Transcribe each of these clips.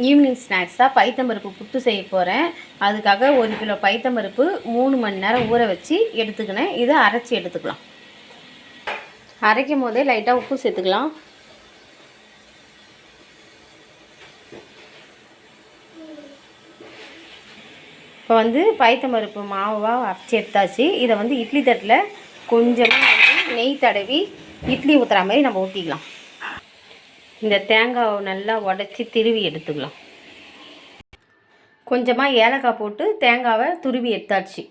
Evening ஸ்நாக்ஸாக பைத்தம்பருப்பு புட்டு செய்ய போகிறேன். அதுக்காக 1 கிலோ பைத்தம்பருப்பு 3 மணி நேரம் ஊற வச்சு எடுத்துக்கினேன். இதை அரைச்சி எடுத்துக்கலாம். அரைக்கும் போதே லைட்டாக உப்பு சேர்த்துக்கலாம். இப்போ வந்து பைத்தம்பருப்பு மாவாக அரைச்சி எடுத்தாச்சு. இதை வந்து இட்லி தட்டில் கொஞ்சமாக வந்து நெய் தடவி இட்லி ஊற்றுற மாதிரி நம்ம ஊற்றிக்கலாம். இந்த தேங்காவை நல்லா உடச்சி திருவி எடுத்துக்கலாம். கொஞ்சமாக ஏலக்காய் போட்டு தேங்காவை துருவி எடுத்தாச்சு.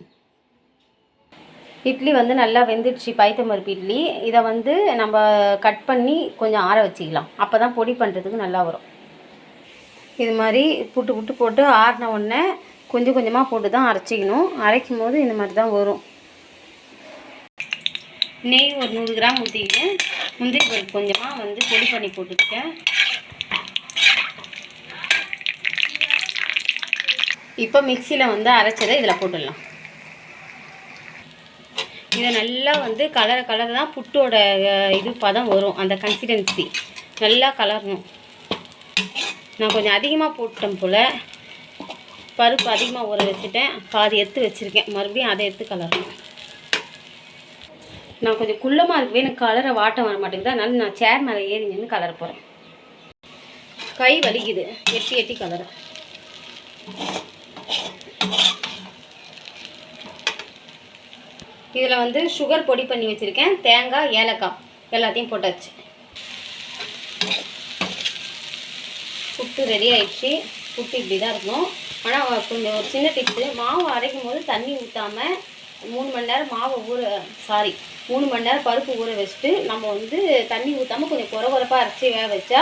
இட்லி வந்து நல்லா வெந்துடுச்சு, பைத்தம்பருப்பு இட்லி. இதை வந்து நம்ம கட் பண்ணி கொஞ்சம் ஆற வச்சுக்கலாம். அப்போ தான் பொடி பண்ணுறதுக்கு நல்லா வரும். இது மாதிரி புட்டு போட்டு ஆறின உடனே கொஞ்சம் கொஞ்சமாக போட்டு தான் அரைச்சிக்கணும். அரைக்கும் போது இந்த மாதிரி தான் வரும். நெய் ஒரு 100 கிராம் ஊற்றிக்கிட்டு முந்திரி பருப்பு கொஞ்சமாக வந்து பொடி பண்ணி போட்டுக்கிட்டேன். இப்போ மிக்சியில் வந்து அரைச்சதை இதில் போட்டுடலாம். இதை நல்லா வந்து கலர் தான் புட்டோட இது பதம் வரும். அந்த கன்சிஸ்டன்சி நல்லா கலரணும். நான் கொஞ்சம் அதிகமாக போட்டேன் போல், பருப்பு அதிகமாக ஊற வச்சுட்டேன். பாதி எடுத்து வச்சுருக்கேன். மறுபடியும் அதை எடுத்து கலரணும். நான் கொஞ்சம் குள்ளமாக இருக்கவே எனக்கு கலரை வாட்டம் வர மாட்டேங்குது. அதனால நான் சேர் மேலே ஏறி நின்று கலர போகிறேன். கை வலிக்குது எட்டி கலரை. இதில் வந்து சுகர் பொடி பண்ணி வச்சுருக்கேன். தேங்காய், ஏலக்காய் எல்லாத்தையும் போட்டாச்சு. புட்டு ரெடி ஆகிடுச்சு. புட்டு இப்படி தான் இருக்கணும். ஆனால் கொஞ்சம் ஒரு சின்ன டிப்ஸு, மாவு அரைக்கும் போது தண்ணி ஊற்றாமல் 3 மணி நேரம் 3 மணி நேரம் பருப்பு ஊற வச்சுட்டு நம்ம வந்து தண்ணி ஊற்றாமல் கொஞ்சம் குறப்பாக அரைச்சி வேக வச்சா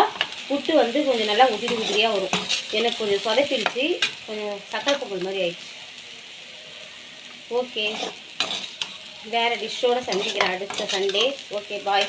புட்டு வந்து கொஞ்சம் நல்லா உதிரியாக வரும். எனக்கு கொஞ்சம் சொதப்பிடுச்சு, கொஞ்சம் சக்கரை பொங்கல் மாதிரி ஆயிடுச்சு. ஓகே, வேறு டிஷ்ஷோடு சந்திக்கிறேன் அடுத்த சண்டே. ஓகே, பாய்.